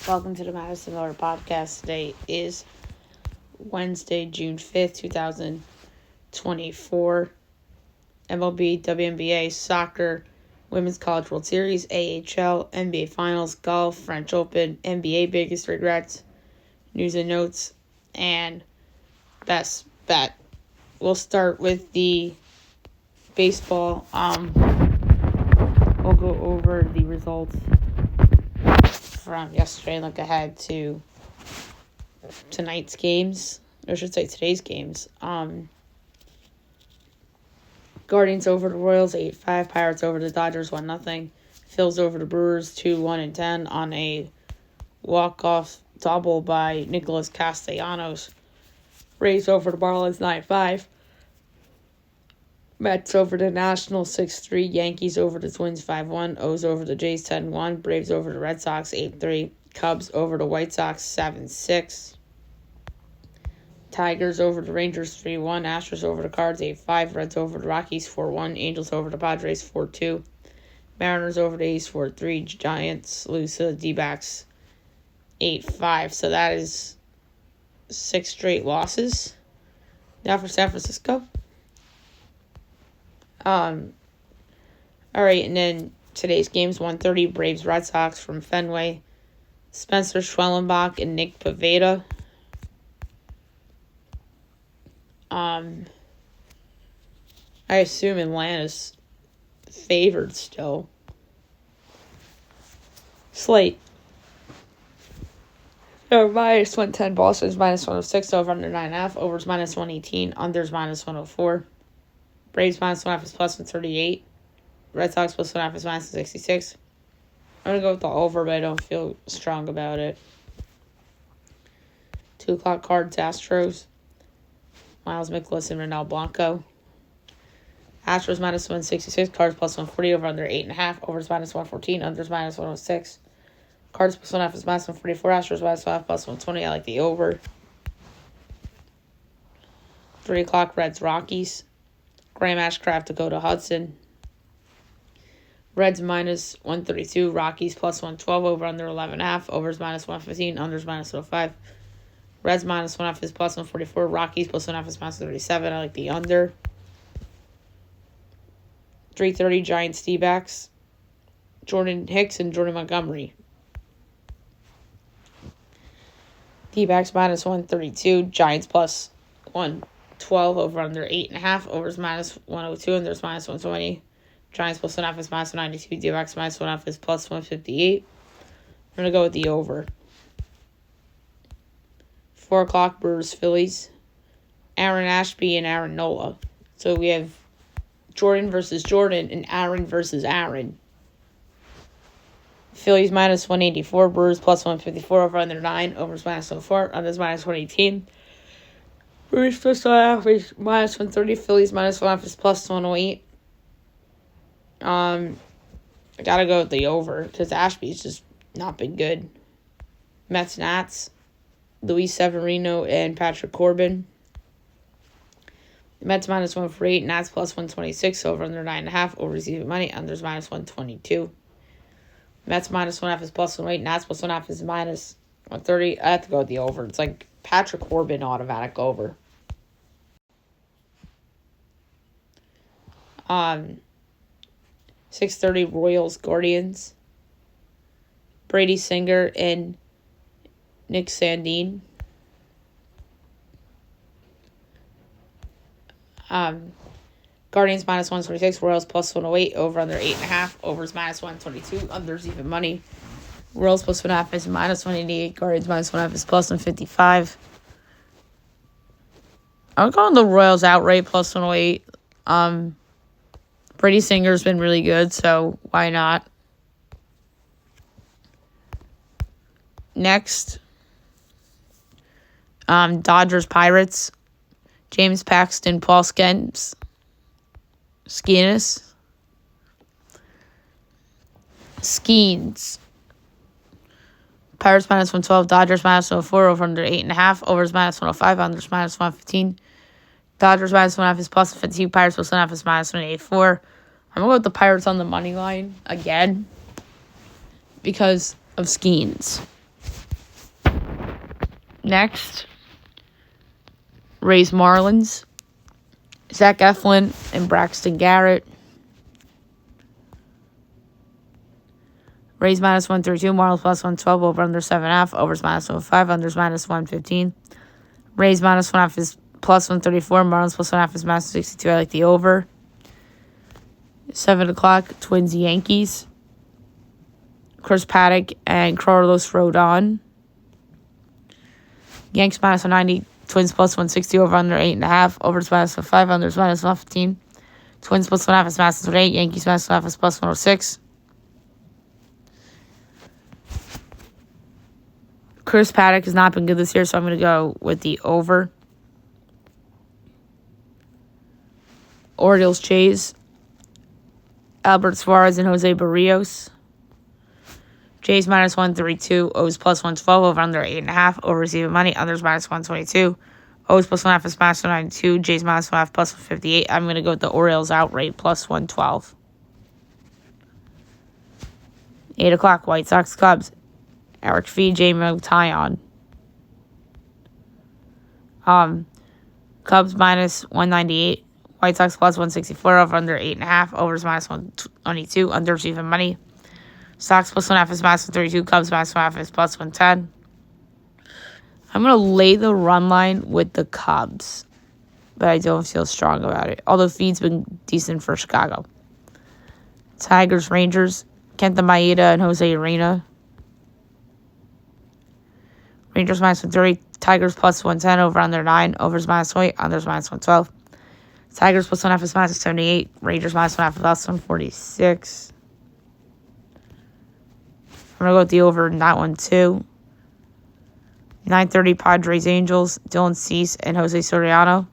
Welcome to the Madison Miller Podcast. Today is Wednesday, June 5th, 2024. MLB, WNBA, soccer, Women's College World Series, AHL, NBA Finals, golf, French Open, NBA biggest regrets, news and notes, and best bet. We'll start with the baseball. We'll go over the results from yesterday and look ahead to tonight's games, or I should say today's games. Guardians over the Royals 8-5, Pirates over the Dodgers 1-0, Phils over the Brewers 2-1-10 on a walk-off double by Nicholas Castellanos. Rays over the Marlins 9-5. Mets over the Nationals 6-3, Yankees over the Twins 5-1, O's over the Jays 10-1, Braves over the Red Sox 8-3, Cubs over the White Sox 7-6, Tigers over the Rangers 3-1, Astros over the Cards 8-5, Reds over the Rockies 4-1, Angels over the Padres 4-2, Mariners over the A's 4-3, Giants lose to the D-backs 8-5. So that is 6 straight losses now for San Francisco. All right, and then today's games, 1:30, Braves Red Sox from Fenway. Spencer Schwellenbach and Nick Pivetta. I assume Atlanta's favored still. Slate. Minus 110, Boston's minus 106, over under 9.5, overs minus 118, unders minus 104. Braves minus 1.5 is plus 138. Red Sox plus 1.5 is minus 166. I'm going to go with the over, but I don't feel strong about it. 2 o'clock Cards, Astros. Miles Mikolas and Ronel Blanco. Astros minus 166, Cards plus 140, over under 8.5, overs minus 114, unders minus 106. Cards plus 1.5 is minus 144, Astros minus 1.5 plus 120. I like the over. 3 o'clock Reds, Rockies. Graham Ashcraft, Dakota Hudson. Reds minus 132, Rockies plus 112, over under 11.5, overs minus 115, unders minus 105. Reds minus 1.5 is plus 144, Rockies plus 1.5 is minus 37. I like the under. 3:30 Giants D-backs. Jordan Hicks and Jordan Montgomery. D-backs minus 132, Giants plus 112, over under 8.5, overs minus 102, unders minus 120. Giants plus 1.5 is minus 192, D-backs minus 1.5 is plus 158. I'm going to go with the over. 4 o'clock Brewers, Phillies. Aaron Ashby and Aaron Nola. So we have Jordan versus Jordan and Aaron versus Aaron. Phillies minus 184, Brewers plus 154, over under 9, overs minus 104, unders minus 118. Brewers plus 1.5 is minus 130, Phillies minus 1.5 is plus 108. I gotta go with the over because Ashby's just not been good. Mets, Nats, Luis Severino and Patrick Corbin. Mets minus 148, Nats plus 126, over under 9.5, overs even money, unders minus 122. Mets minus 1.5 is plus 108, Nats plus 1.5 is minus 130. I have to go with the over. It's like Patrick Corbin automatic over. 6:30 Royals, Guardians. Brady Singer and Nick Sandin. Guardians minus 126, Royals plus 108, over under 8.5, overs minus 122, unders even money. Royals plus 1.5 is minus 188, Guardians minus 1.5 is plus 155. I'm going the Royals outright plus 108. Brady Singer's been really good, so why not? Next, Dodgers, Pirates. James Paxton, Paul Skenes. Pirates minus 112, Dodgers minus 104, over under 8.5, overs minus 105, unders minus 115. Dodgers minus 1.5 is plus 52, Pirates plus 1.5 is minus 184. I'm going to go with the Pirates on the money line again because of Skenes. Next, Rays Marlins. Zach Eflin and Braxton Garrett. Rays minus 132, Marlins plus 112, over under 7.5, overs minus 105, unders minus 115. Rays minus 1.5 is plus 134, Marlins plus 1.5 is minus 62. I like the over. 7 o'clock, Twins Yankees. Chris Paddock and Carlos Rodon. Yanks minus 190, Twins plus 160, over under 8.5, overs minus 105, unders minus 115. Twins plus 1.5 is minus 108, Yankees minus 1.5 is plus 106. Chris Paddock has not been good this year, so I'm going to go with the over. Orioles Jays. Albert Suarez and Jose Barrios. Jays minus 132, O's plus 112, over under 8.5, overs even money, unders minus 122. O's plus 1.5 is minus 192, Jays minus 1.5 plus 158. I'm going to go with the Orioles outright plus 112. 8 o'clock, White Sox Cubs. Eric V. J. Motion. Cubs minus 198. White Sox plus 164, over under 8.5. Overs minus 122. Unders even money. Sox plus 1.5 is minus 132. Cubs minus 1.5 is plus 110. I'm going to lay the run line with the Cubs, but I don't feel strong about it. Although feed's been decent for Chicago. Tigers Rangers. Kenta Maeda and Jose Urena. Rangers minus 130, Tigers plus 110, over under 9, overs minus 8, unders minus 112. Tigers plus 1.5 is minus 78, Rangers minus 1.5 is plus 146. I'm going to go with the over in that one too. 9:30, Padres Angels, Dylan Cease and Jose Soriano.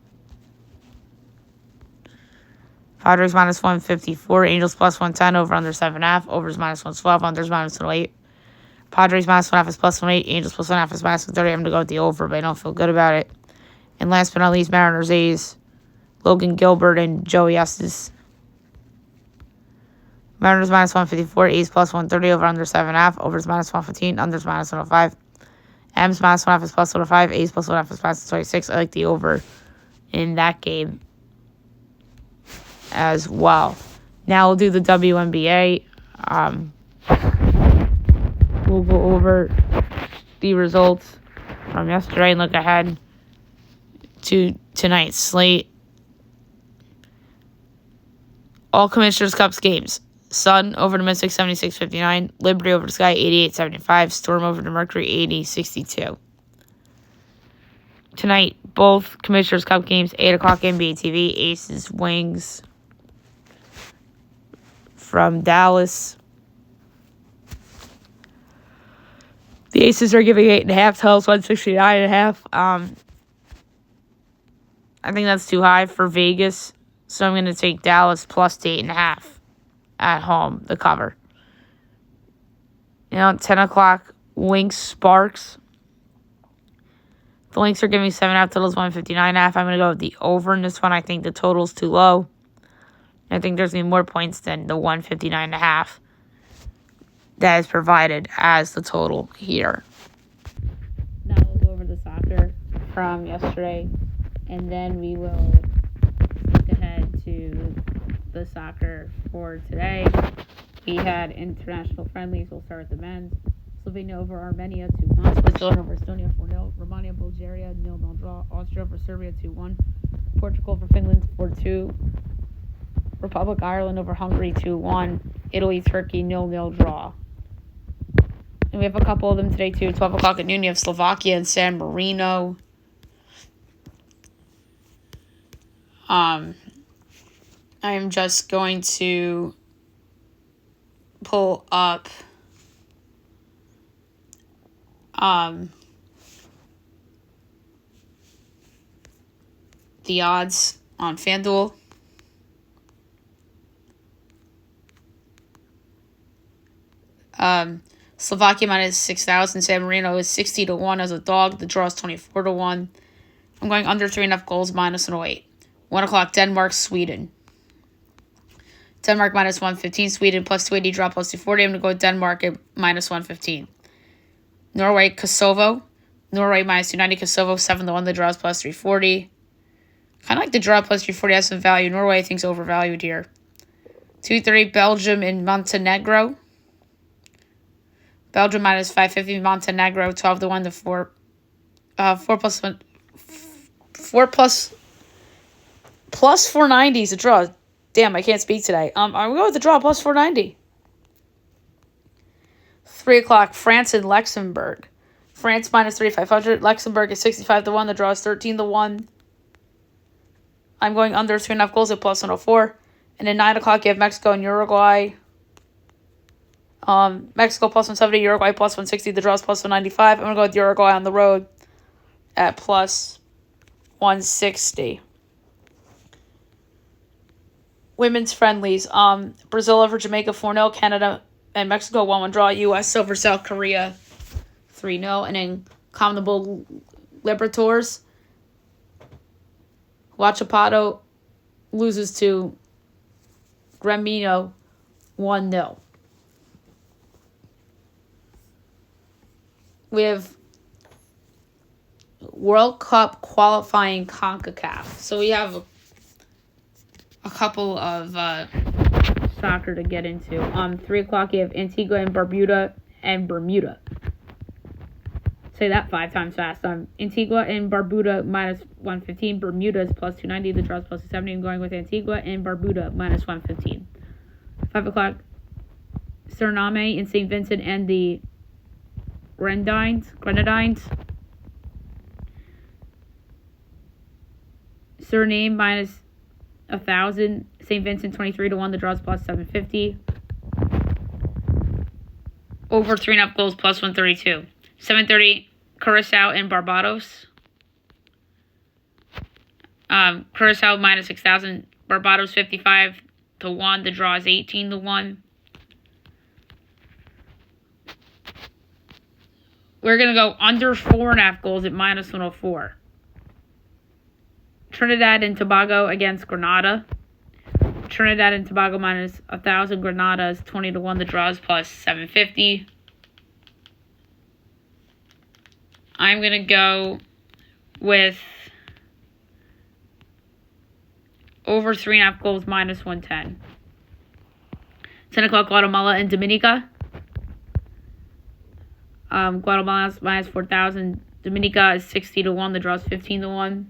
Padres minus 154, Angels plus 110, over under 7.5, overs minus 112, unders minus 108. Padres minus 1.5 is plus 108. Angels plus 1.5 is minus 130. I'm going to go with the over, but I don't feel good about it. And last but not least, Mariners A's. Logan Gilbert and Joey Estes. Mariners minus 154. A's plus 130. Over under 7.5. Overs minus 115. Unders minus 105. M's minus 1.5 is plus 105. A's plus 1.5 is minus 26. I like the over in that game as well. Now we'll do the WNBA. We'll go over the results from yesterday and look ahead to tonight's slate. All Commissioners Cups games. Sun over to Mystics 76-59. Liberty over to Sky 88-75. Storm over to Mercury 80-62. Tonight, both Commissioners Cup games, 8 o'clock NBA TV. Aces, Wings from Dallas. The Aces are giving 8.5. Totals 169.5. I think that's too high for Vegas, so I'm going to take Dallas plus 8.5 at home, the cover. 10 o'clock, Lynx Sparks. The Lynx are giving 7.5. Totals 159.5. I'm going to go with the over in this one. I think the total's too low. I think there's going to be more points than the 159.5. That is provided as the total here. Now we'll go over the soccer from yesterday, and then we will look ahead to the soccer for today. We had international friendlies. We'll start with the men's. Slovenia over Armenia 2-1. Switzerland over Estonia 4-0. Romania, Bulgaria 0-0 draw. Austria over Serbia 2-1. Portugal over Finland 4-2. Republic Ireland over Hungary 2-1. Italy, Turkey 0-0 draw. And we have a couple of them today, too. 12 o'clock at noon, you have Slovakia and San Marino. I am just going to pull up the odds on FanDuel. Slovakia minus 6,000. San Marino is 60-1 as a dog. The draw is 24-1. I'm going under 3.5 goals, minus 108. 1 o'clock, Denmark, Sweden. Denmark minus 115. Sweden plus 280, draw plus 240. I'm going to go with Denmark at minus 115. Norway, Kosovo. Norway minus 290. Kosovo 7-1. The draw is plus 340. Kind of like the draw plus 340 has some value. Norway, I think, is overvalued here. 2-3. Belgium and Montenegro. Belgium minus 550. Montenegro 12-1 to 4. 4 plus 1. 4 plus 490 is a draw. Damn, I can't speak today. I'm going to go with the draw plus 490. 3 o'clock, France and Luxembourg. France minus 3,500. Luxembourg is 65-1. The draw is 13-1. I'm going under 3.5 goals at plus 104. And at 9 o'clock, you have Mexico and Uruguay. Mexico plus 170, Uruguay plus 160. The draw is plus 195. I'm going to go with Uruguay on the road at plus 160. Women's friendlies. Brazil over Jamaica 4-0. Canada and Mexico 1-1 draw. U.S. over South Korea 3-0. And then CONMEBOL Libertadores. Huachipato loses to Gremio 1-0. We have World Cup qualifying CONCACAF. So we have a couple of soccer to get into. 3 o'clock, you have Antigua and Barbuda and Bermuda. Say that 5 times fast. Antigua and Barbuda minus 115. Bermuda is plus 290. The draw is plus 270. I'm going with Antigua and Barbuda minus 115. 5 o'clock, Suriname and St. Vincent and the Grenadines. Suriname minus 1,000. St. Vincent 23-1. The draw is plus 750. Over 3.5 goals plus 132. 7:30. Curacao and Barbados. Curacao minus 6,000. Barbados 55-1. The draw is 18-1. We're going to go under 4.5 goals at minus 104. Trinidad and Tobago against Grenada. Trinidad and Tobago minus 1,000. Grenada is 20-1. The draw is plus 750. I'm going to go with over 3.5 goals minus 110. 10 o'clock, Guatemala and Dominica. Guatemala is minus 4,000. Dominica is 60-1. The draw is 15-1.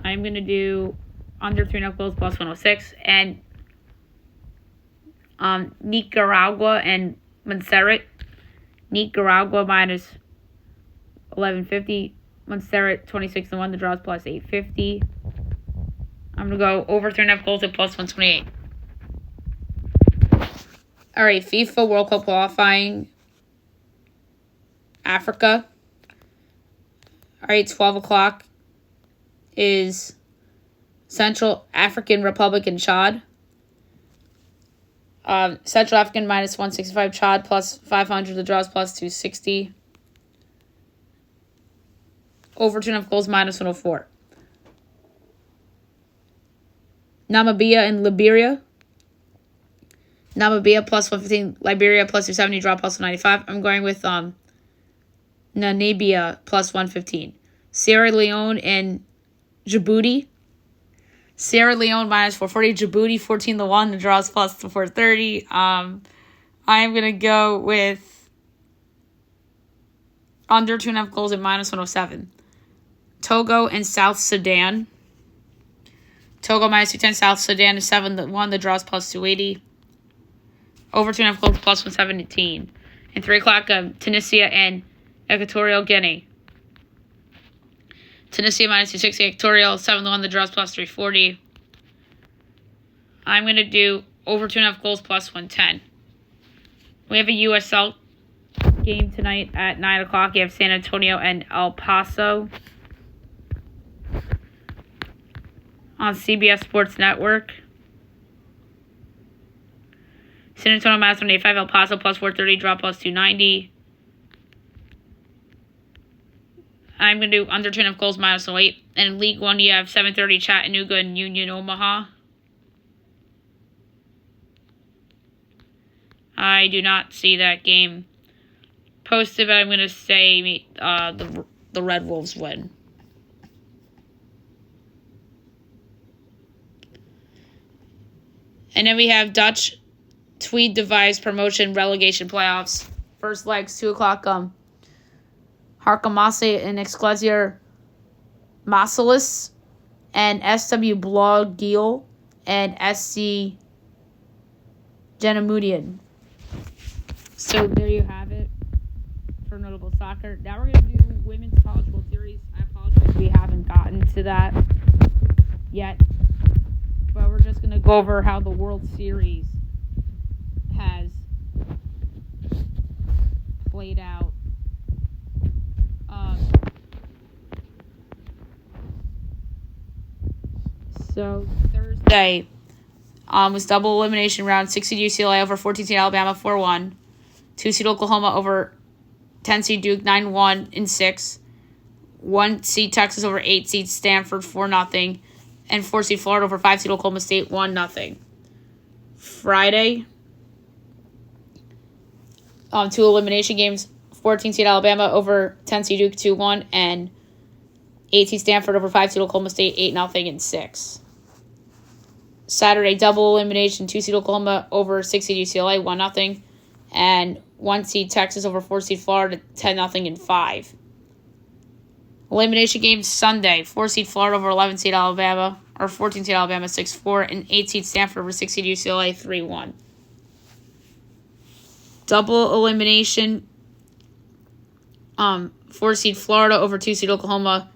I'm going to do under 3.5 goals plus 106. And Nicaragua and Montserrat. Nicaragua minus 1150. Montserrat 26-1. The draw is plus 850. I'm going to go over 3.5 goals at plus 128. All right, FIFA World Cup qualifying. Africa. All right, 12 o'clock is Central African Republic and Chad. Central African minus 165. Chad plus 500. The draw is plus 260. Over 2.5 goals minus 104. Namibia and Liberia. Namibia plus 115. Liberia plus 270. Draw plus 195. I'm going with Namibia plus 115. Sierra Leone and Djibouti. Sierra Leone minus 440. Djibouti 14-1. The draw is plus 430. I am going to go with under 2.5 goals at minus 107. Togo and South Sudan. Togo minus 210. South Sudan is 7-1. The draw is plus 280. Over 2.5 goals plus 117. And 3 o'clock, Tunisia and Equatorial Guinea. Tunisia minus 260. Equatorial 7-1. The draw is plus 340. I'm going to do over 2.5 goals plus 110. We have a USL game tonight at 9 o'clock. You have San Antonio and El Paso on CBS Sports Network. San Antonio minus 185, El Paso plus 430, draw plus 290. I'm going to do under 2.5 goals minus 108. And in League One, you have 7:30 Chattanooga and Union Omaha. I do not see that game. posted, but I'm going to say the Red Wolves win. And then we have Dutch Tweed Device Promotion Relegation Playoffs. First legs, 2 o'clock. Harkamase and Excelsior Marsalis and SW Blogil and SC Genemudian. So there you have it for notable soccer. Now we're going to do Women's College World Series. I apologize we haven't gotten to that yet. But we're just going to go over how the World Series has played out. So Thursday was double elimination round. 6-seed UCLA over 14-seed Alabama 4-1. 2-seed Oklahoma over 10-seed Duke 9-1 in 6. 1-seed Texas over 8-seed Stanford 4-0. And 4-seed Florida over 5-seed Oklahoma State 1-0. Friday, 2 elimination games. 14-seed Alabama over 10-seed Duke 2-1. And 8-seed Stanford over 5-seed Oklahoma State 8-0 in 6. Saturday, double elimination. 2-seed Oklahoma over 6-seed UCLA 1-0. And 1-seed Texas over 4-seed Florida 10-0 in 5. Elimination games Sunday. 4-seed Florida over 11-seed Alabama, or 14-seed Alabama 6-4, and 8-seed Stanford over 6-seed UCLA 3-1. Double elimination. 4-seed Florida over 2-seed Oklahoma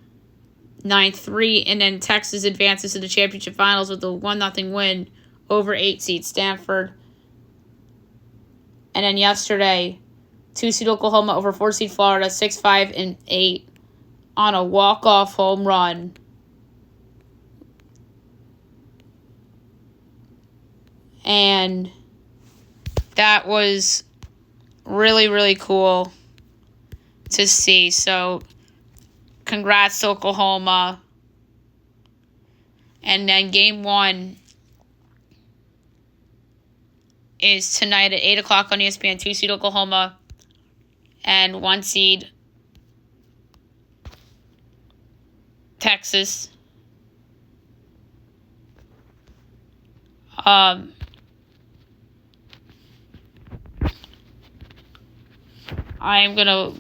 9-3, and then Texas advances to the championship finals with a 1-0 win over 8-seed Stanford. And then yesterday, 2-seed Oklahoma over 4-seed Florida 6-5 and 8 on a walk-off home run. And that was really, really cool to see. So congrats to Oklahoma. And then game 1 is tonight at 8 o'clock on ESPN. 2-seed Oklahoma and 1-seed Texas. I am going to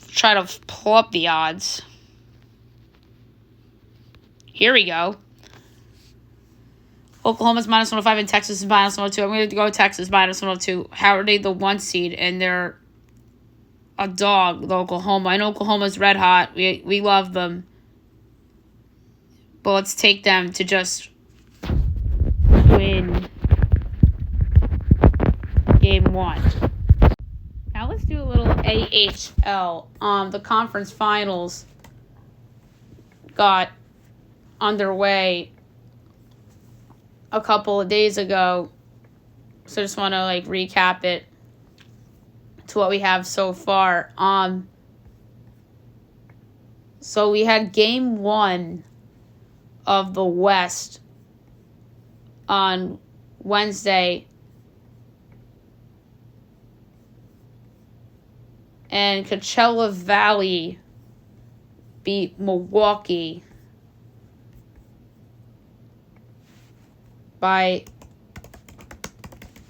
try to pull up the odds. Here we go. Oklahoma's minus 105 and Texas is minus 102. I'm going to go Texas minus 102. How are they the 1 seed? And they're a dog, the Oklahoma. I know Oklahoma's red hot. We love them. But let's take them to just win game 1. Now let's do a little AHL. The conference finals got underway a couple of days ago. So I just want to recap it to what we have so far. So we had game 1 of the West on Wednesday. And Coachella Valley beat Milwaukee by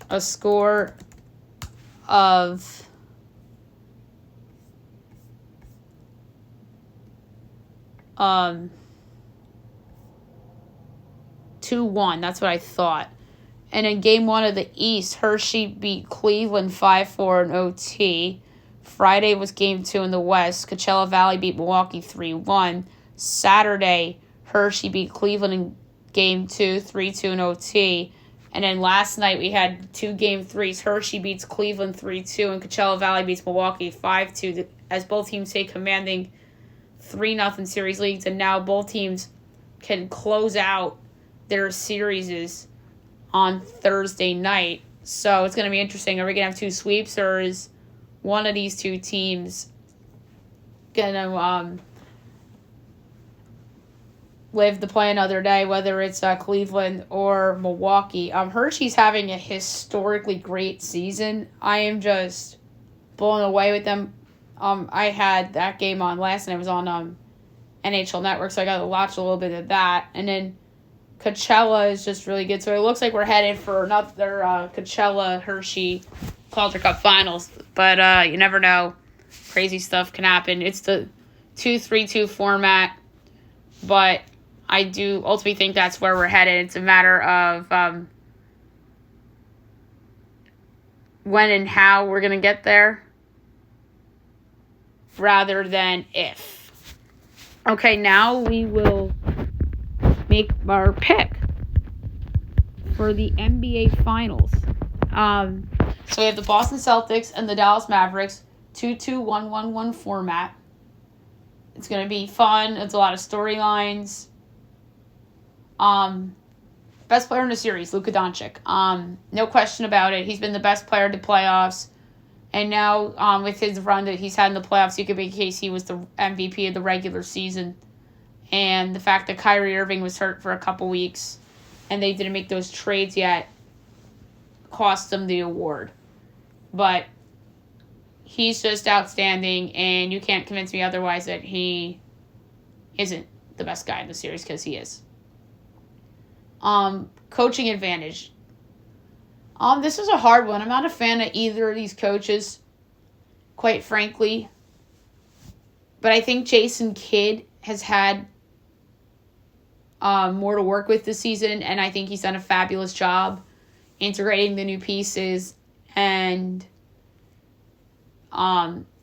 a score of 2-1. That's what I thought. And in game 1 of the East, Hershey beat Cleveland 5-4 in OT. Friday was game 2 in the West. Coachella Valley beat Milwaukee 3-1. Saturday, Hershey beat Cleveland in game 2, 3-2 in OT. And then last night we had 2 game 3s. Hershey beats Cleveland 3-2 and Coachella Valley beats Milwaukee 5-2. As both teams take commanding 3-0 series leads. And now both teams can close out their series on Thursday night. So it's going to be interesting. Are we going to have 2 sweeps, or is one of these 2 teams going to live to play another day, whether it's Cleveland or Milwaukee? Hershey's having a historically great season. I am just blown away with them. I had that game on last night. It was on NHL Network, so I got to watch a little bit of that. And then Coachella is just really good. So it looks like we're headed for another Coachella Hershey Calder Cup Finals. But you never know. Crazy stuff can happen. It's the 2-3-2 format. But I do ultimately think that's where we're headed. It's a matter of when and how we're going to get there rather than if. Okay, now we will make our pick for the NBA Finals. So we have the Boston Celtics and the Dallas Mavericks, 2-2-1-1-1 format. It's going to be fun. It's a lot of storylines. Best player in the series, Luka Doncic. No question about it. He's been the best player in the playoffs. And now, with his run that he's had in the playoffs, you could make a case he was the MVP of the regular season. And the fact that Kyrie Irving was hurt for a couple weeks and they didn't make those trades yet cost them the award. But he's just outstanding, and you can't convince me otherwise that he isn't the best guy in the series, because he is. Coaching advantage. This is a hard one. I'm not a fan of either of these coaches, quite frankly. But I think Jason Kidd has had more to work with this season, and I think he's done a fabulous job integrating the new pieces and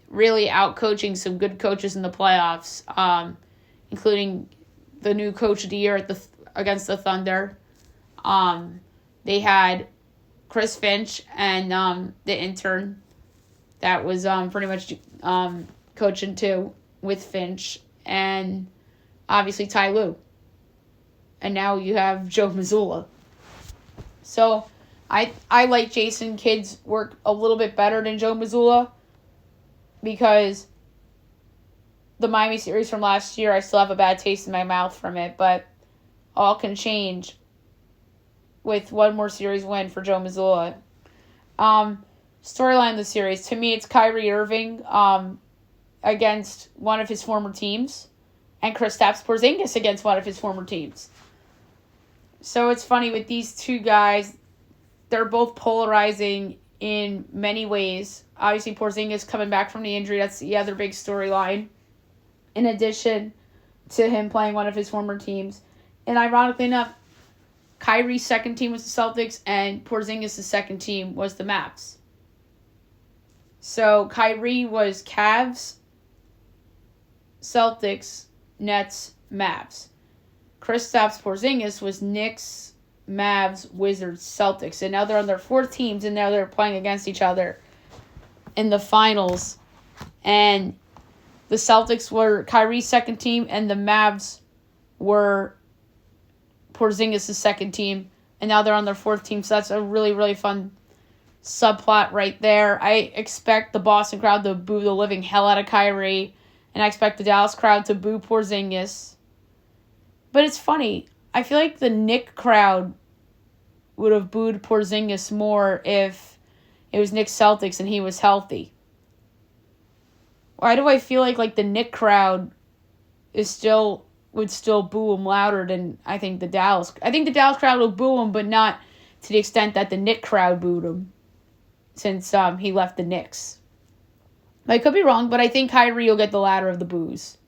really out-coaching some good coaches in the playoffs, including the new coach of the year against the Thunder. They had Chris Finch and the intern that was pretty much coaching too with Finch, and obviously Ty Lue. And now you have Joe Mazzulla. So I like Jason Kidd's work a little bit better than Joe Mazzulla, because the Miami series from last year, I still have a bad taste in my mouth from it, but all can change with one more series win for Joe Mazzulla. Storyline of the series. To me, it's Kyrie Irving against one of his former teams, and Kristaps Porzingis against one of his former teams. So it's funny with these two guys. They're both polarizing in many ways. Obviously, Porzingis coming back from the injury. That's the other big storyline, in addition to him playing one of his former teams. And ironically enough, Kyrie's second team was the Celtics, and Porzingis' second team was the Mavs. So Kyrie was Cavs, Celtics, Nets, Mavs. Kristaps Porzingis was Knicks, Mavs, Wizards, Celtics. And now they're on their fourth teams, and now they're playing against each other in the finals. And the Celtics were Kyrie's second team, and the Mavs were Porzingis' second team. And now they're on their fourth team, so that's a really, really fun subplot right there. I expect the Boston crowd to boo the living hell out of Kyrie, and I expect the Dallas crowd to boo Porzingis. But it's funny. I feel like the Knicks crowd would have booed Porzingis more if it was Knicks Celtics and he was healthy. Why do I feel like the Knicks crowd would still boo him louder than I think the Dallas? I think the Dallas crowd will boo him, but not to the extent that the Knicks crowd booed him, since he left the Knicks. I could be wrong, but I think Kyrie will get the ladder of the boos,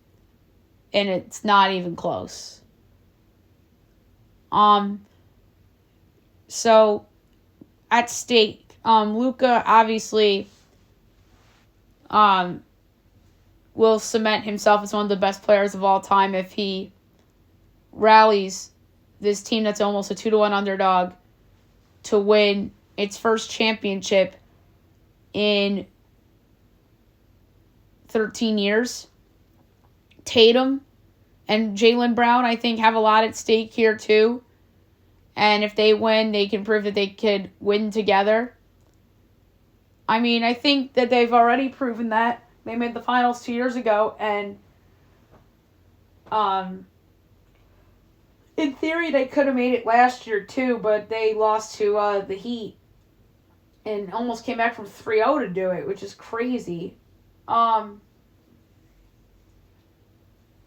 and it's not even close. So at stake, Luka obviously will cement himself as one of the best players of all time if he rallies this team that's almost a 2-1 underdog to win its first championship in 13 years. Tatum and Jaylen Brown, I think, have a lot at stake here, too. And if they win, they can prove that they could win together. I mean, I think that they've already proven that. They made the finals 2 years ago, and in theory, they could have made it last year, too, but they lost to the Heat and almost came back from 3-0 to do it, which is crazy.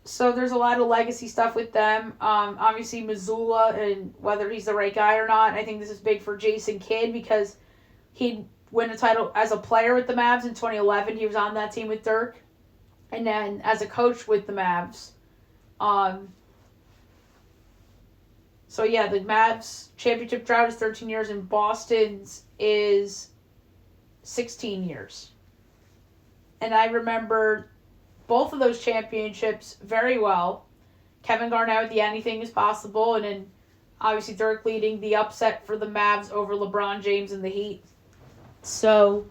So there's a lot of legacy stuff with them. Obviously Missoula and whether he's the right guy or not. I think this is big for Jason Kidd because he'd win a title as a player with the Mavs in 2011. He was on that team with Dirk. And then as a coach with the Mavs. So yeah, the Mavs championship drought is 13 years and Boston's is 16 years. And I remember both of those championships very well. Kevin Garnett with the anything is possible, and then obviously Dirk leading the upset for the Mavs over LeBron James and the Heat. So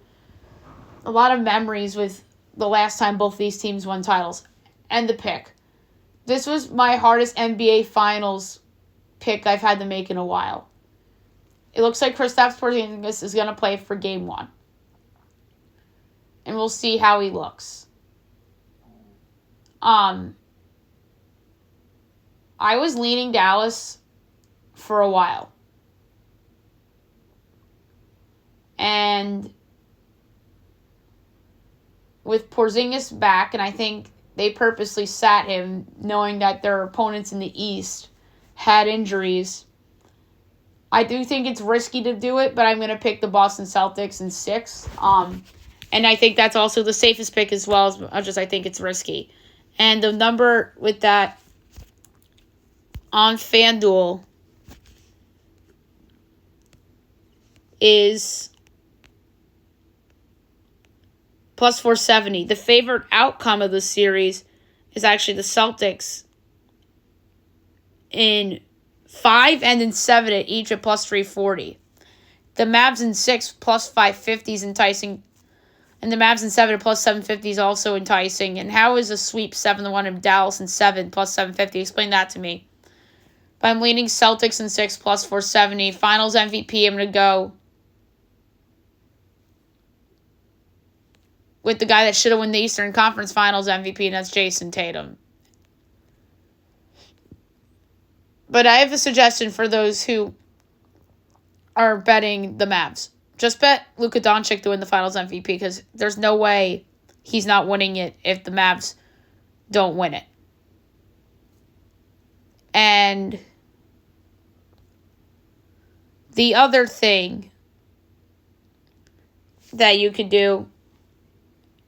a lot of memories with the last time both of these teams won titles. And the pick. This was my hardest NBA Finals pick I've had to make in a while. It looks like Kristaps Porzingis is going to play for Game 1. And we'll see how he looks. I was leaning Dallas for a while. And with Porzingis back, and I think they purposely sat him knowing that their opponents in the East had injuries. I do think it's risky to do it, but I'm going to pick the Boston Celtics in 6. And I think that's also the safest pick as well, as much as I think it's risky. And the number with that on FanDuel is plus 470. The favorite outcome of the series is actually the Celtics in 5 and in 7 at each at plus 340. The Mavs in 6 plus 550 is enticing. And the Mavs in 7 at plus 750 is also enticing. And how is a sweep 7-1 of Dallas in 7 plus 750? Explain that to me. But I'm leaning Celtics in 6 plus 470. Finals MVP, I'm going to go with the guy that should have won the Eastern Conference Finals MVP, and that's Jason Tatum. But I have a suggestion for those who are betting the Mavs. Just bet Luka Doncic to win the Finals MVP because there's no way he's not winning it if the Mavs don't win it. And the other thing that you could do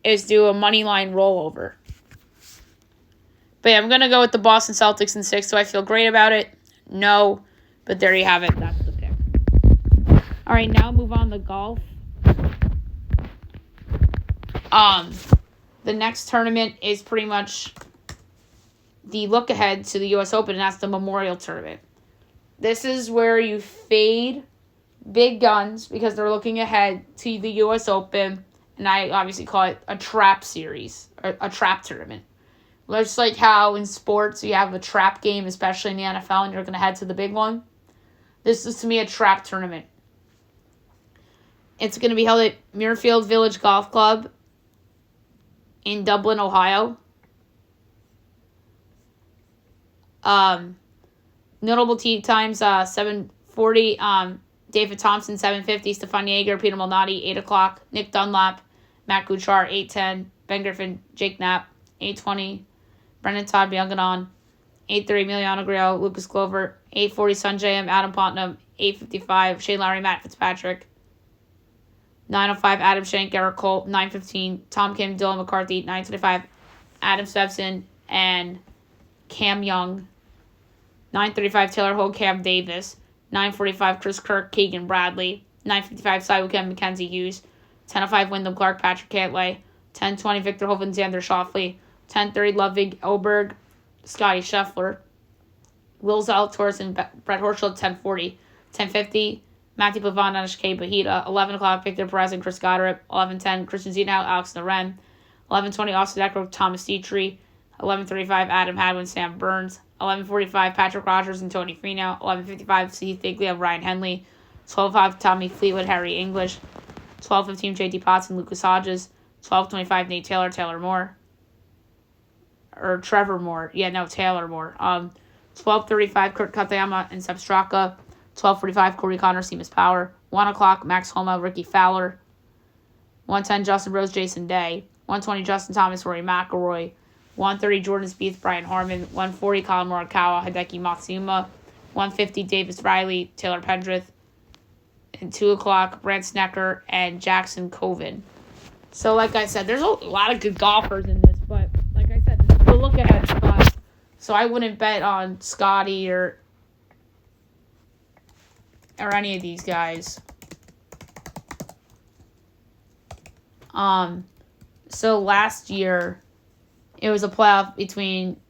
is do a money line rollover. But yeah, I'm going to go with the Boston Celtics in 6. Do I feel great about it? No. But there you have it. That's the pick. All right, now move on to golf. The next tournament is pretty much the look ahead to the U.S. Open, and that's the Memorial Tournament. This is where you fade big guns because they're looking ahead to the U.S. Open, and I obviously call it a trap series, or a trap tournament. Just like how in sports you have a trap game, especially in the NFL, and you're going to head to the big one. This is, to me, a trap tournament. It's going to be held at Muirfield Village Golf Club in Dublin, Ohio. Notable tee times, 7:40, David Thompson, 7:50, Stefan Jaeger, Peter Malnati, 8 o'clock, Nick Dunlap, Matt Kuchar, 8:10, Ben Griffin, Jake Knapp, 8:20, Brendan Todd, Biancanon, 8:30, Emiliano Grillo, Lucas Glover, 8:40, Sanjay M, Adam Putnam, 8:55, Shane Lowry, Matt Fitzpatrick, 9:05, Adam Schenk, Eric Cole, 9:15, Tom Kim, Dylan McCarthy, 9:25, Adam Svensson, and Cam Young, 9:35, Taylor Hogue, Cam Davis, 9:45, Chris Kirk, Keegan Bradley, 9:55, Cy Wickham, Mackenzie Hughes, 10:05, Wyndham Clark, Patrick Cantlay, 10:20, Victor Hoven, Xander Schauffele, 10:30, Ludwig Oberg, Scotty Scheffler, Will Zalatoris, and Brett Horschel at 10:40, 10:50, Matthew Pavon, Anishke Bahita, 11 o'clock, Victor Perez and Chris Goddard, 11:10, Christian Zeno, Alex Naren, 11:20, Austin Eckler, Thomas Dietrich, 11:35, Adam Hadwin, Sam Burns, 11:45, Patrick Rogers and Tony Finau, 11:55, Steve Biglia, Ryan Henley, 12:05, Tommy Fleetwood, Harry English, 12:15, J.D. Potts and Lucas Hodges, 12:25, Nate Taylor, Taylor Moore, or Trevor Moore, Taylor Moore, 12:35, Kurt Katayama and Seb Straka, 12:45, Corey Connor, Seamus Power, 1 o'clock, Max Homa, Ricky Fowler, 1:10, Justin Rose, Jason Day, 120 Justin Thomas, Rory McIlroy. 130 Jordan Spieth, Brian Harman. 140 Colin Morikawa, Hideki Matsuyama. 150 Davis Riley, Taylor Pendrith. And 2 o'clock Brant Snecker and Jackson Coven. So like I said, there's a lot of good golfers in this, but like I said, this is a look ahead spot. So I wouldn't bet on Scotty or any of these guys. So last year, it was a playoff between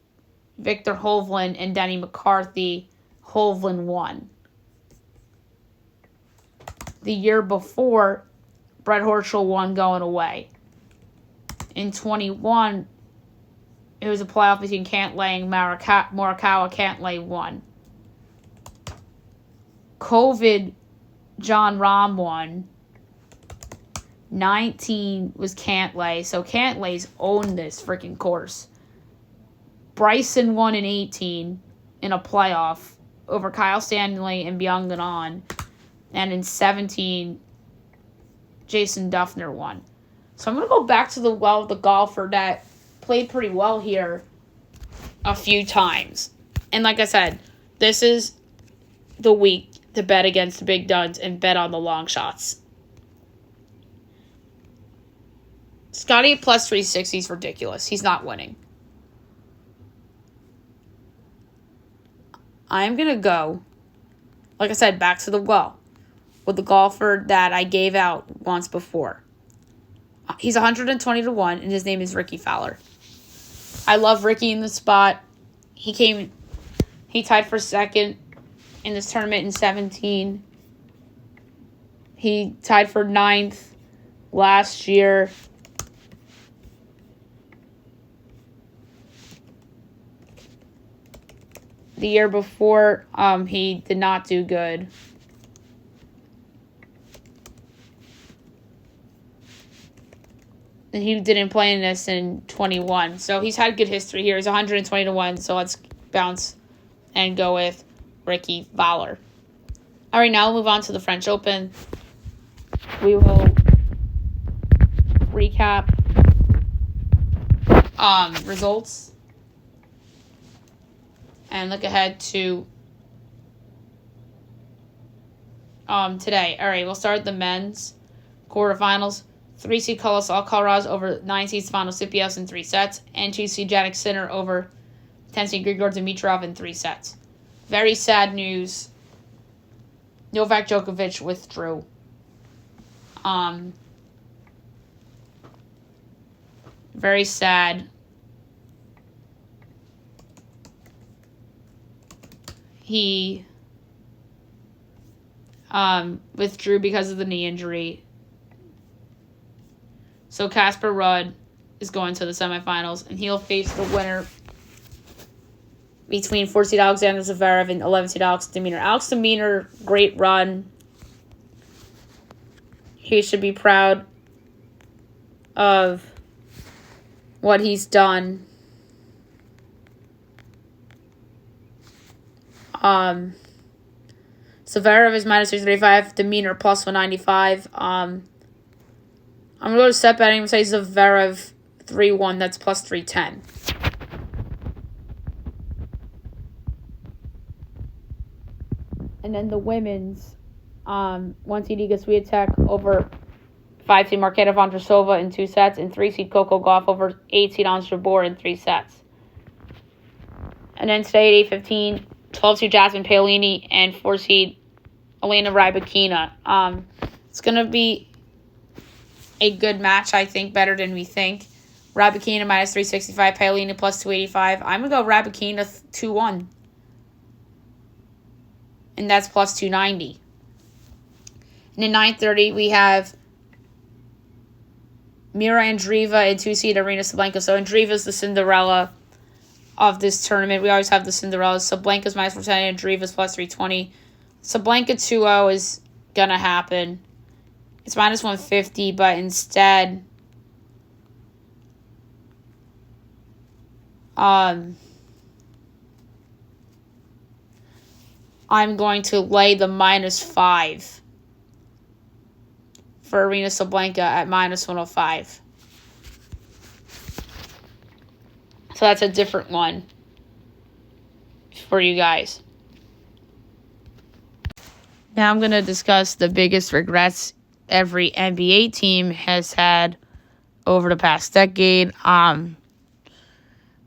Victor Hovland and Denny McCarthy. Hovland won. The year before, Brett Horschel won going away. In 21, it was a playoff between Cantlay and Morikawa. Cantlay won. COVID, John Rahm won. 19 was Cantlay, so Cantlay's owned this freaking course. Bryson won in 18 in a playoff over Kyle Stanley and Byung Ganon. And in 17, Jason Duffner won. So I'm going to go back to the golfer that played pretty well here a few times. And like I said, this is the week to bet against the big duds and bet on the long shots. Scotty at plus 360 is ridiculous. He's not winning. I'm going to go, like I said, back to the well with the golfer that I gave out once before. He's 120 to 1, and his name is Ricky Fowler. I love Ricky in the spot. He tied for second in this tournament in 17. He tied for 9th last year. The year before, he did not do good. And he didn't play in this in 21. So he's had good history here. He's 120 to 1. So let's bounce and go with Ricky Fowler. All right, now we'll move on to the French Open. We will recap results and look ahead to today. All right, we'll start with the men's quarterfinals. 3-seed Carlos Alcaraz over 9-seed Stefanos Tsitsipas in 3 sets. And 2-seed Jannik Sinner over 10-seed Grigor Dimitrov in 3 sets. Very sad news. Novak Djokovic withdrew. Very sad. He withdrew because of the knee injury. So Casper Ruud is going to the semifinals, and he'll face the winner between 4-seed Alexander Zverev and 11-seed Alex de Minaur. Alex de Minaur, great run. He should be proud of what he's done. Zverev is minus 335, de Minaur plus 195. I'm going to go to set betting and say Zverev 3-1. That's plus 310. And then the women's 1-seed Iga Swiatek over 5-seed Marketa Vondrousova in 2 sets, and 3-seed Coco Gauff over 8-seed Ons Jabeur in 3 sets. And then today at 8:15, 12-seed Jasmine Paolini and 4-seed Elena Rybakina. It's going to be a good match, I think, better than we think. Rybakina minus 365, Paolini plus 285. I'm going to go Rybakina 2-1. And that's plus 290. And at 9:30, we have Mira Andreeva and 2-seed Arina Sabalenka. So Andreeva's the Cinderella of this tournament. We always have the Cinderellas. Sabalenka's minus 410, Andreeva's plus 320. Sabalenka 2-0 is going to happen. It's minus 150, but instead, I'm going to lay the minus 5 for Arina Sabalenka at minus 105. So that's a different one for you guys. Now I'm going to discuss the biggest regrets every NBA team has had over the past decade.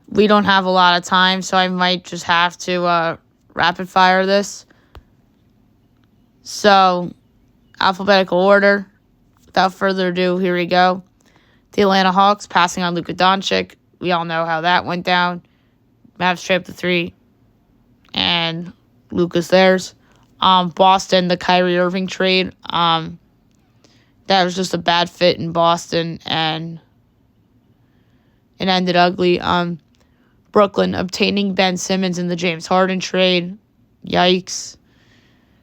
We don't have a lot of time, so I might just have to rapid fire this. So, alphabetical order. Without further ado, here we go. The Atlanta Hawks passing on Luka Doncic. We all know how that went down. Mavs trade up to 3, and Luka's theirs. Boston, the Kyrie Irving trade. That was just a bad fit in Boston, and it ended ugly. Brooklyn obtaining Ben Simmons in the James Harden trade. Yikes.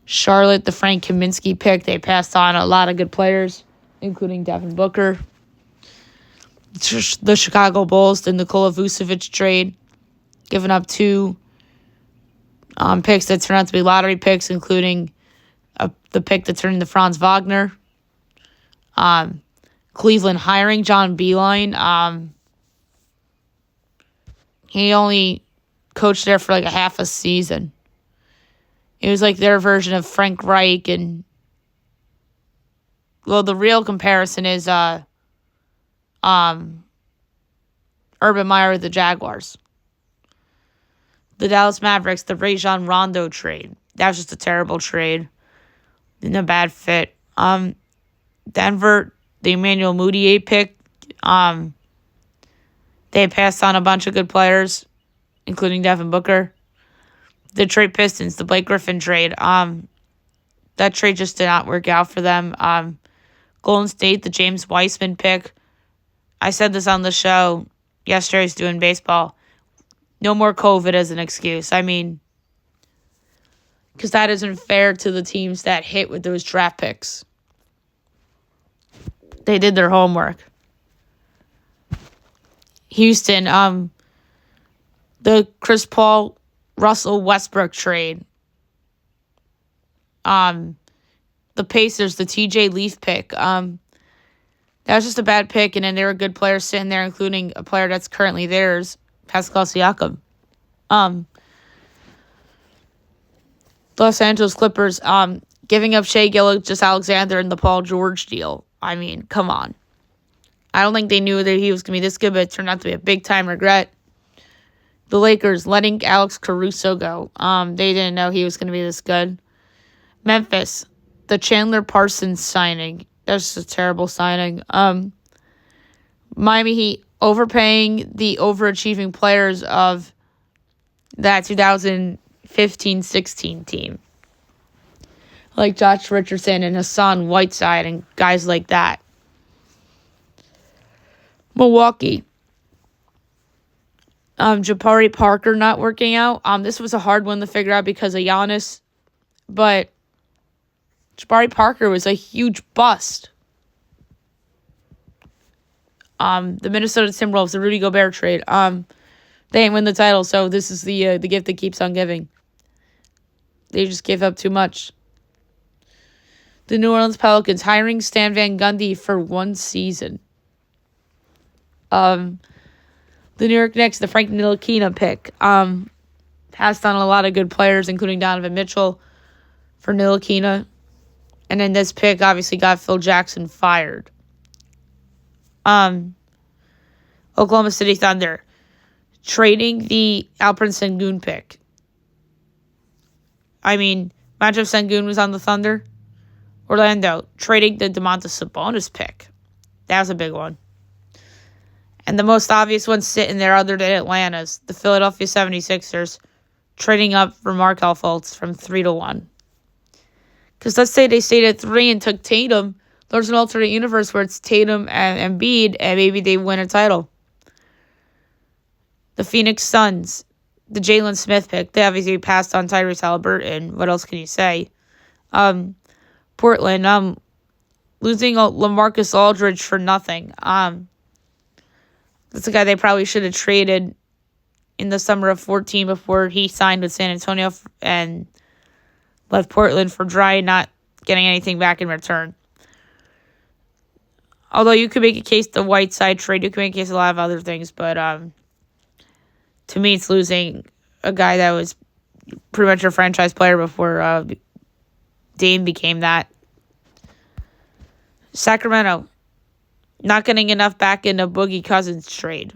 Charlotte, the Frank Kaminsky pick. They passed on a lot of good players, including Devin Booker. The Chicago Bulls, the Nikola Vucevic trade, giving up 2 picks that turned out to be lottery picks, including the pick that turned into Franz Wagner. Cleveland hiring John Beilein. He only coached there for like a half a season. It was like their version of Frank Reich, and well, the real comparison is Urban Meyer with the Jaguars. The Dallas Mavericks, the Rajon Rondo trade. That was just a terrible trade. And a bad fit. Denver, the Emmanuel Mudiay pick. They passed on a bunch of good players, including Devin Booker. The Detroit Pistons, the Blake Griffin trade. That trade just did not work out for them. Golden State, the James Wiseman pick. I said this on the show yesterday. I was doing baseball. No more COVID as an excuse. I mean, because that isn't fair to the teams that hit with those draft picks. They did their homework. Houston, the Chris Paul, Russell Westbrook trade. The Pacers, the TJ Leaf pick. That was just a bad pick, and then there were good players sitting there, including a player that's currently theirs, Pascal Siakam. The Los Angeles Clippers, giving up Shai Gilgeous-Alexander in the Paul George deal. I mean, come on. I don't think they knew that he was going to be this good, but it turned out to be a big-time regret. The Lakers letting Alex Caruso go. They didn't know he was going to be this good. Memphis, the Chandler Parsons signing. That's just a terrible signing. Miami Heat overpaying the overachieving players of that 2015-16 team. Like Josh Richardson and Hassan Whiteside and guys like that. Milwaukee. Jabari Parker not working out. This was a hard one to figure out because of Giannis. But Jabari Parker was a huge bust. The Minnesota Timberwolves, the Rudy Gobert trade. They didn't win the title, so this is the gift that keeps on giving. They just gave up too much. The New Orleans Pelicans hiring Stan Van Gundy for 1 season. The New York Knicks, the Frank Ntilikina pick. Passed on a lot of good players, including Donovan Mitchell, for Ntilikina. And then this pick obviously got Phil Jackson fired. Oklahoma City Thunder trading the Alperen Sengun pick. I mean, imagine if Sengun was on the Thunder. Orlando trading the Domantas Sabonis pick. That was a big one. And the most obvious one sitting there other than Atlanta's, the Philadelphia 76ers, trading up for Markelle Fultz from 3-1. Because let's say they stayed at 3 and took Tatum. There's an alternate universe where it's Tatum and Embiid, and maybe they win a title. The Phoenix Suns, the Jalen Smith pick. They obviously passed on Tyrese Halliburton. What else can you say? Portland, losing LaMarcus Aldridge for nothing. That's a guy they probably should have traded in the summer of 2014 before he signed with San Antonio and left Portland for dry, not getting anything back in return. Although you could make a case the Whiteside trade, you could make a case a lot of other things, but To me, it's losing a guy that was pretty much a franchise player before Dame became that. Sacramento, not getting enough back in a Boogie Cousins trade.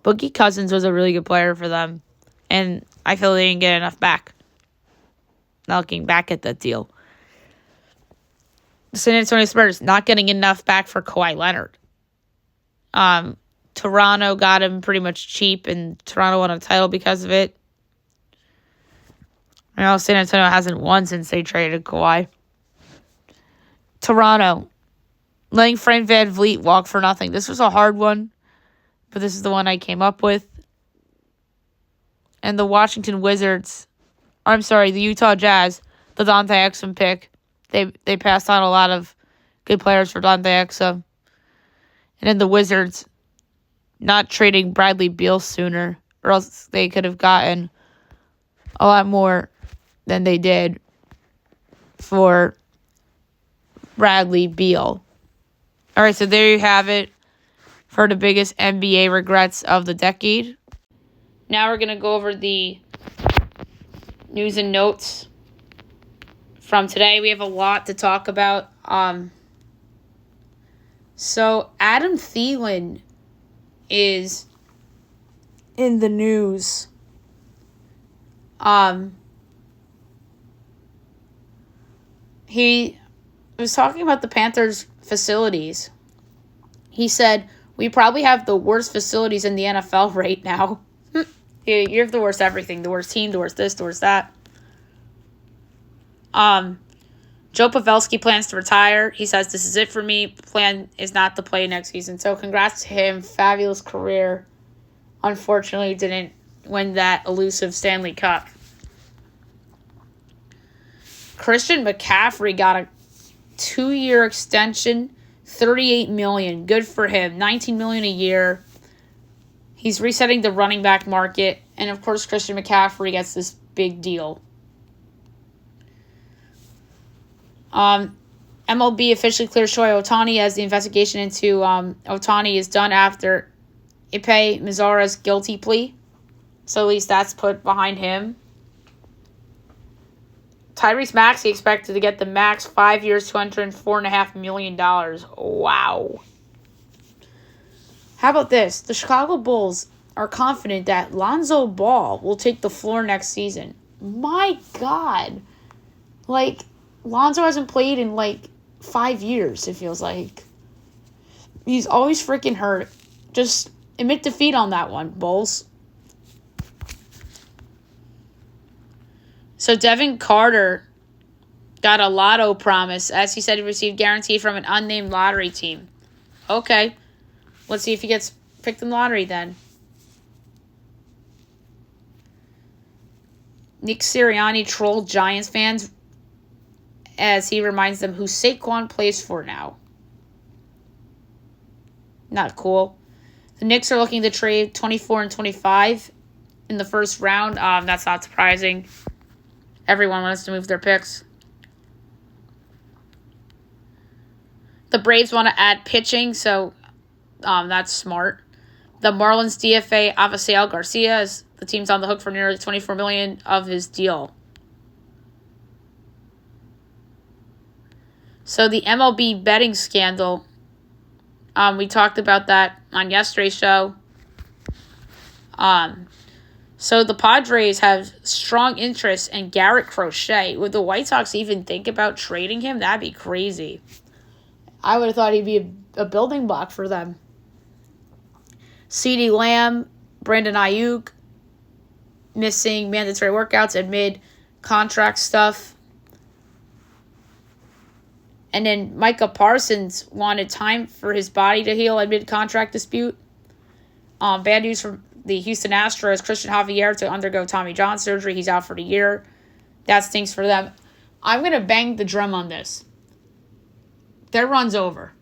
Boogie Cousins was a really good player for them, and I feel they didn't get enough back. Now looking back at that deal. The San Antonio Spurs, not getting enough back for Kawhi Leonard. Toronto got him pretty much cheap, and Toronto won a title because of it. I know San Antonio hasn't won since they traded Kawhi. Toronto, letting Frank VanVleet walk for nothing. This was a hard one, but this is the one I came up with. And the Washington Wizards, the Utah Jazz, the Dante Exum pick. They passed on a lot of good players for Dante Exum. And then the Wizards, not trading Bradley Beal sooner, or else they could have gotten a lot more than they did for Bradley Beal. All right, so there you have it for the biggest NBA regrets of the decade. Now we're going to go over the news and notes from today. We have a lot to talk about. So Adam Thielen is in the news. He was talking about the Panthers' facilities. He said, "We probably have the worst facilities in the NFL right now." You have the worst everything. The worst team, the worst this, the worst that. Joe Pavelski plans to retire. He says, "This is it for me. Plan is not to play next season." So congrats to him. Fabulous career. Unfortunately, didn't win that elusive Stanley Cup. Christian McCaffrey got a 2-year extension, $38 million. Good for him. $19 million a year. He's resetting the running back market. And, of course, Christian McCaffrey gets this big deal. MLB officially cleared Shohei Ohtani as the investigation into Ohtani is done after Ipe Mizara's guilty plea. So at least that's put behind him. Tyrese Maxey expected to get the max 5 years, $204.5 million. Wow. How about this? The Chicago Bulls are confident that Lonzo Ball will take the floor next season. My God. Lonzo hasn't played in 5 years, it feels like. He's always freaking hurt. Just admit defeat on that one, Bulls. So Devin Carter got a lotto promise. As he said, he received guarantee from an unnamed lottery team. Okay. Let's see if he gets picked in the lottery then. Nick Sirianni trolled Giants fans as he reminds them who Saquon plays for now. Not cool. The Knicks are looking to trade 24 and 25 in the first round. That's not surprising. Everyone wants to move their picks. The Braves want to add pitching, so that's smart. The Marlins DFA Avisail Garcia is the team's on the hook for nearly $24 million of his deal. So the MLB betting scandal, we talked about that on yesterday's show. So the Padres have strong interest in Garrett Crochet. Would the White Sox even think about trading him? That'd be crazy. I would have thought he'd be a building block for them. CeeDee Lamb, Brandon Ayuk, missing mandatory workouts and mid-contract stuff. And then Micah Parsons wanted time for his body to heal amid mid-contract dispute. Bad news from the Houston Astros, Christian Javier to undergo Tommy John surgery. He's out for the year. That stinks for them. I'm going to bang the drum on this. Their run's over.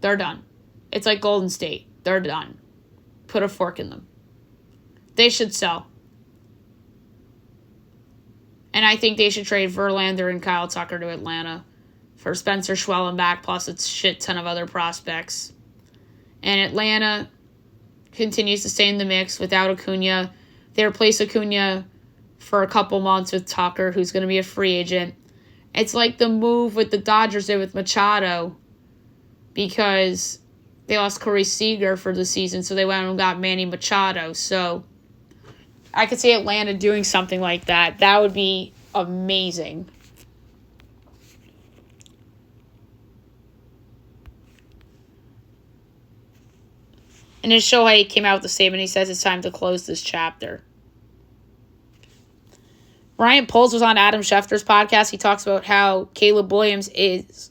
They're done. It's like Golden State. They're done. Put a fork in them. They should sell. And I think they should trade Verlander and Kyle Tucker to Atlanta for Spencer Schwellenbach plus a shit ton of other prospects. And Atlanta, continues to stay in the mix without Acuna. They replace Acuna for a couple months with Tucker, who's going to be a free agent. It's like the move with the Dodgers did with Machado, because they lost Corey Seager for the season, so they went and got Manny Machado. So I could see Atlanta doing something like that. That would be amazing. And then Shohei came out with a statement. He says it's time to close this chapter. Ryan Poles was on Adam Schefter's podcast. He talks about how Caleb Williams is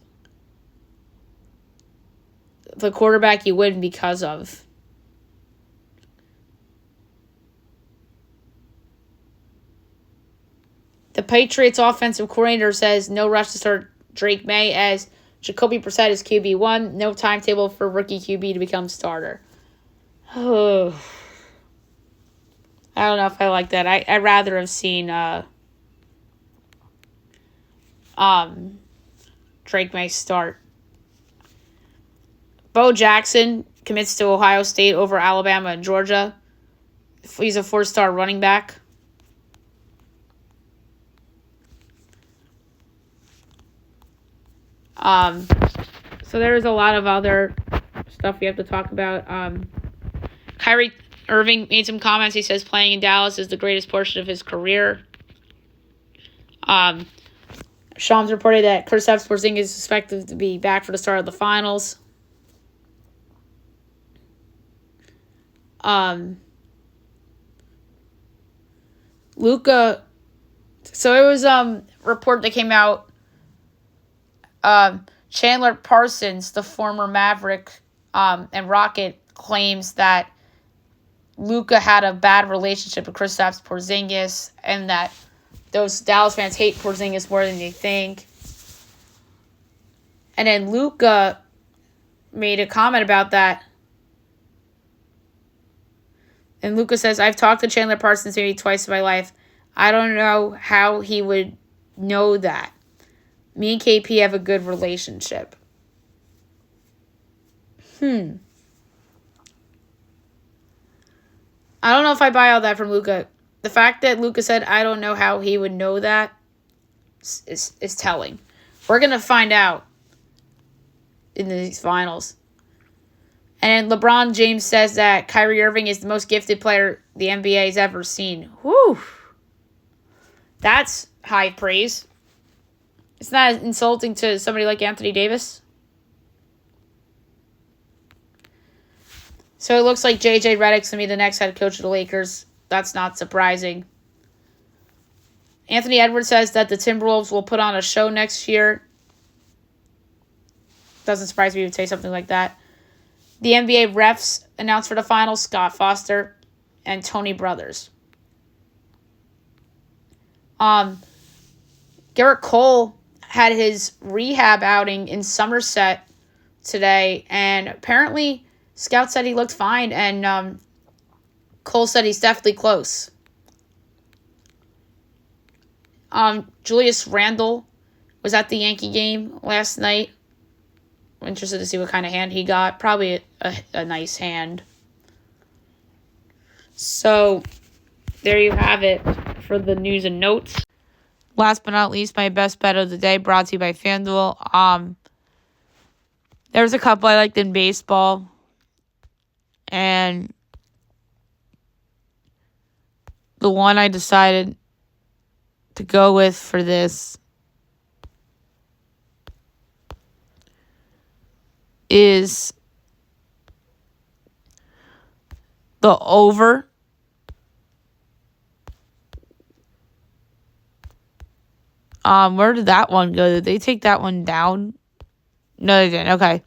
the quarterback you win because of. The Patriots offensive coordinator says no rush to start Drake May, as Jacoby Brissett is QB1. No timetable for rookie QB to become starter. Oh, I don't know if I like that. I'd rather have seen Drake May start. Bo Jackson commits to Ohio State over Alabama and Georgia. He's a 4-star running back. So there's a lot of other stuff we have to talk about. Kyrie Irving made some comments. He says playing in Dallas is the greatest portion of his career. Shams reported that Kristaps Porzingis is expected to be back for the start of the finals. Luka. So it was a report that came out. Chandler Parsons, the former Maverick and Rocket, claims that Luka had a bad relationship with Kristaps Porzingis, and that those Dallas fans hate Porzingis more than they think. And then Luka made a comment about that. And Luka says, I've talked to Chandler Parsons maybe twice in my life. I don't know how he would know that. Me and KP have a good relationship. I don't know if I buy all that from Luka. The fact that Luka said, I don't know how he would know that is telling. We're going to find out in these finals. And LeBron James says that Kyrie Irving is the most gifted player the NBA has ever seen. Whew. That's high praise. It's not insulting to somebody like Anthony Davis. So it looks like J.J. Redick's going to be the next head coach of the Lakers. That's not surprising. Anthony Edwards says that the Timberwolves will put on a show next year. Doesn't surprise me if you would say something like that. The NBA refs announced for the finals: Scott Foster and Tony Brothers. Garrett Cole had his rehab outing in Somerset today, and apparently scouts said he looked fine, and Cole said he's definitely close. Julius Randle was at the Yankee game last night. I'm interested to see what kind of hand he got. Probably a nice hand. So, there you have it for the news and notes. Last but not least, my best bet of the day, brought to you by FanDuel. There's a couple I liked in baseball. And the one I decided to go with for this is the over. Where did that one go? Did they take that one down? No, they didn't. Okay.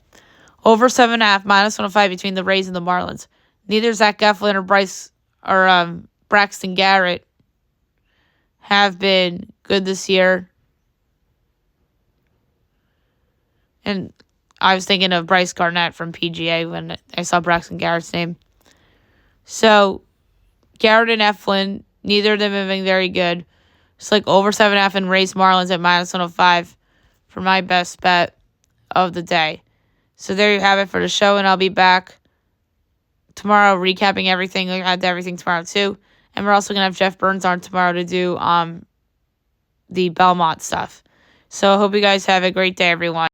Over 7.5, -105 between the Rays and the Marlins. Neither Zach Eflin or Braxton Garrett have been good this year. And I was thinking of Bryce Garnett from PGA when I saw Braxton Garrett's name. So, Garrett and Eflin, neither of them have been very good. It's like over 7.5 and Rays Marlins at -105 for my best bet of the day. So there you have it for the show, and I'll be back tomorrow, recapping everything. We're going to have everything tomorrow, too. And we're also going to have Jeff Burns on tomorrow to do the Belmont stuff. So I hope you guys have a great day, everyone.